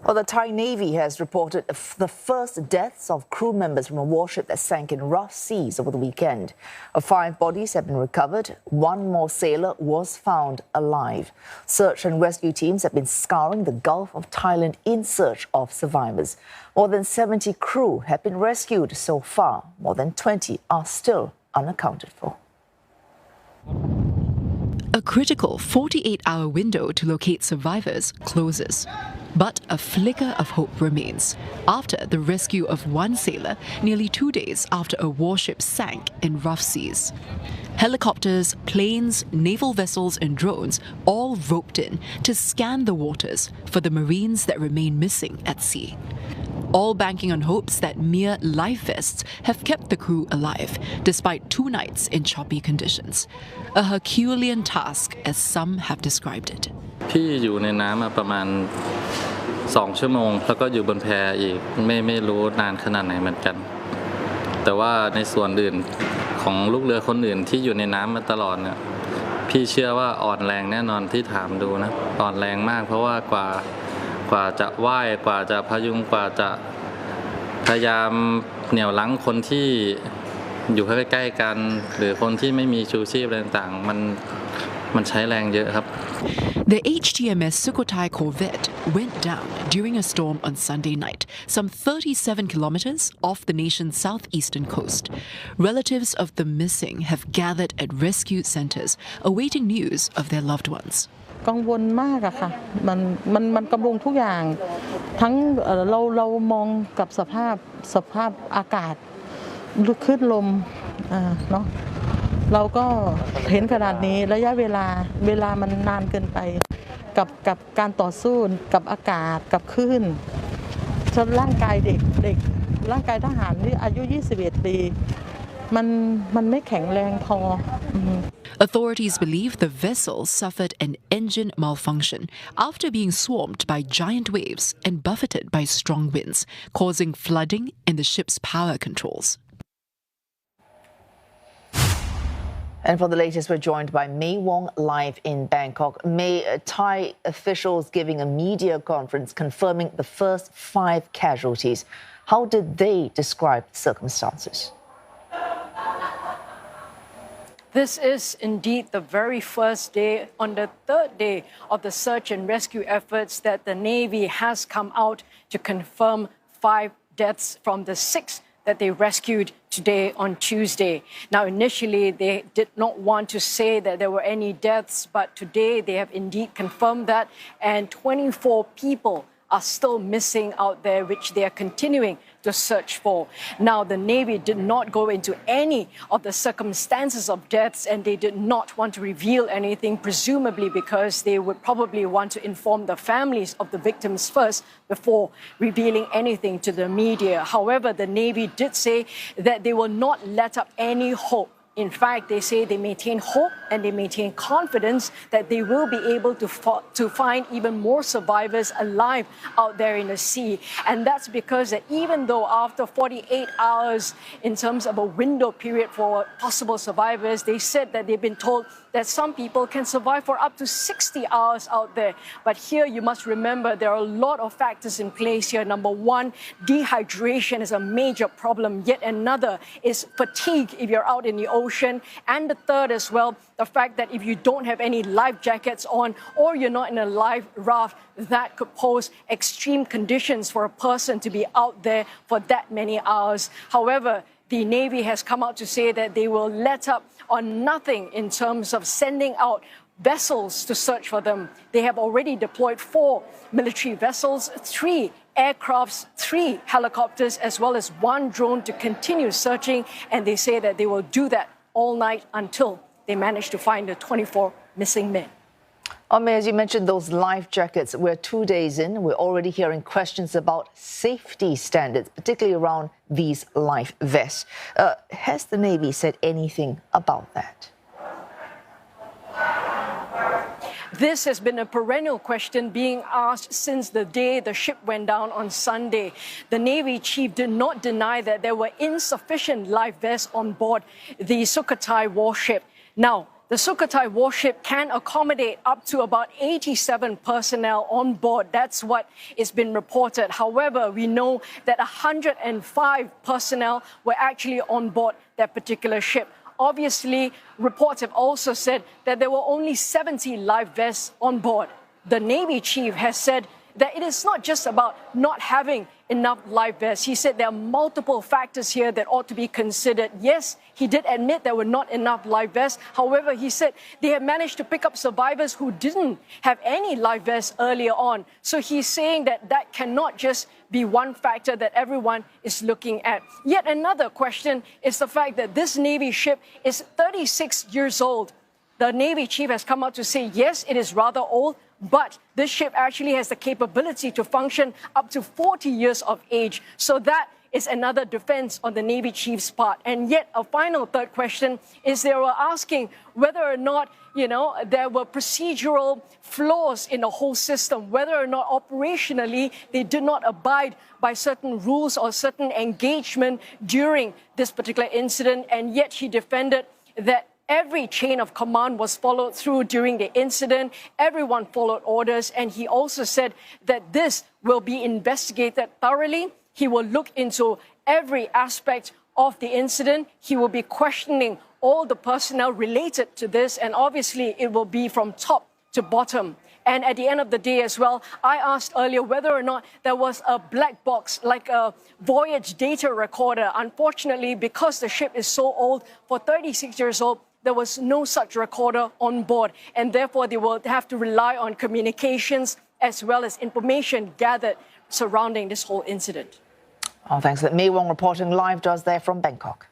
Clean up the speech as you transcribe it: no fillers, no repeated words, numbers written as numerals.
Well, the Thai Navy has reported the first deaths of crew members from a warship that sank in rough seas over the weekend. 5 bodies have been recovered. 1 more sailor was found alive. Search and rescue teams have been scouring the Gulf of Thailand in search of survivors. More than 70 crew have been rescued so far. More than 20 are still unaccounted for. A critical 48-hour window to locate survivors closes. But a flicker of hope remains after the rescue of 1 sailor nearly 2 days after a warship sank in rough seas. Helicopters, planes, naval vessels and drones all roped in to scan the waters for the Marines that remain missing at sea. All banking on hopes that mere life vests have kept the crew alive, despite 2 nights in choppy conditions. A Herculean task, as some have described it. พี่อยู่ในน้ำมาประมาณ2 ชั่วโมงแล้วก็อยู่บนแพอีกไม่รู้นานขนาดไหนเหมือนกันแต่ว่าในส่วนอื่นของลูกเรือคนอื่นที่อยู่ในน้ำมาตลอดเนี่ยพี่เชื่อว่าอ่อนแรงแน่นอนที่ถามดูนะอ่อนแรงมากเพราะว่ากว่าจะว่ายกว่าจะพยุงกว่าจะพยายามเหนี่ยวรั้งคนที่อยู่ใกล้ๆกันหรือคนที่ไม่มีชูชีพอะไรต่างๆมันใช้แรงเยอะครับ The HTMS Sukhothai corvette went down during a storm on Sunday night, some 37 kilometers off the nation's southeastern coast. Relatives of the missing have gathered at rescue centers, awaiting news of their loved ones. กังวลมากอะค่ะมันกำลังทุกอย่างทั้งเรามองกับสภาพอากาศขึ้นลมเนาะเราก็เห็นขนาดนี้ระยะเวลามันนานเกินไปกับการต่อสู้กับอากาศกับคลื่นร่างกายเด็กร่างกายทหารที่อายุ21 ปีมันไม่แข็งแรงพอ Authorities believe the vessel suffered an engine malfunction after being swarmed by giant waves and buffeted by strong winds, causing flooding in the ship's power controls. And for the latest, we're joined by May Wong live in Bangkok. May, Thai officials giving a media conference confirming the first 5 casualties. How did they describe the circumstances? This is indeed the very first day, on the 3rd day of the search and rescue efforts, that the Navy has come out to confirm 5 deaths from the 6 that they rescued today on Tuesday. Now, initially, they did not want to say that there were any deaths, but today they have indeed confirmed that, and 24 people are still missing out there, which they are continuing to search for. Now, the Navy did not go into any of the circumstances of deaths, and they did not want to reveal anything, presumably because they would probably want to inform the families of the victims first before revealing anything to the media. However, the Navy did say that they will not let up any hope. In fact, they say they maintain hope and they maintain confidence that they will be able to find even more survivors alive out there in the sea. And that's because that even though after 48 hours in terms of a window period for possible survivors, they said that they've been told that some people can survive for up to 60 hours out there. But here you must remember there are a lot of factors in place here. Number 1, dehydration is a major problem. Yet another is fatigue if you're out in the ocean. And the third as well, the fact that if you don't have any life jackets on or you're not in a life raft, that could pose extreme conditions for a person to be out there for that many hours. However, the Navy has come out to say that they will let up on nothing in terms of sending out vessels to search for them. They have already deployed 4 military vessels, 3 aircrafts, 3 helicopters, as well as 1 drone to continue searching. And they say that they will do that all night until they manage to find the 24 missing men. May, as you mentioned, those life jackets, we're 2 days in. We're already hearing questions about safety standards, particularly around these life vests. Has the Navy said anything about that? This has been a perennial question being asked since the day the ship went down on Sunday. The Navy chief did not deny that there were insufficient life vests on board the Sukhothai warship. Now, the Sukhothai warship can accommodate up to about 87 personnel on board. That's what has been reported. However, we know that 105 personnel were actually on board that particular ship. Obviously, reports have also said that there were only 70 life vests on board. The Navy chief has said that it is not just about not having enough life vests. He said there are multiple factors here that ought to be considered. Yes, he did admit there were not enough life vests. However, he said they have managed to pick up survivors who didn't have any life vests earlier on. So he's saying that that cannot just be one factor that everyone is looking at. Yet another question is the fact that this Navy ship is 36 years old. The Navy chief has come out to say, yes, it is rather old, but this ship actually has the capability to function up to 40 years of age. So that is another defense on the Navy chief's part. And yet a final third question is they were asking whether or not, there were procedural flaws in the whole system, whether or not operationally they did not abide by certain rules or certain engagement during this particular incident. And yet he defended that every chain of command was followed through during the incident. Everyone followed orders. And he also said that this will be investigated thoroughly. He will look into every aspect of the incident. He will be questioning all the personnel related to this. And obviously, it will be from top to bottom. And at the end of the day as well, I asked earlier whether or not there was a black box, like a voyage data recorder. Unfortunately, because the ship is so old, for 36 years old, there was no such recorder on board, and therefore they will have to rely on communications as well as information gathered surrounding this whole incident. Oh, thanks. May Wong reporting live to us there from Bangkok.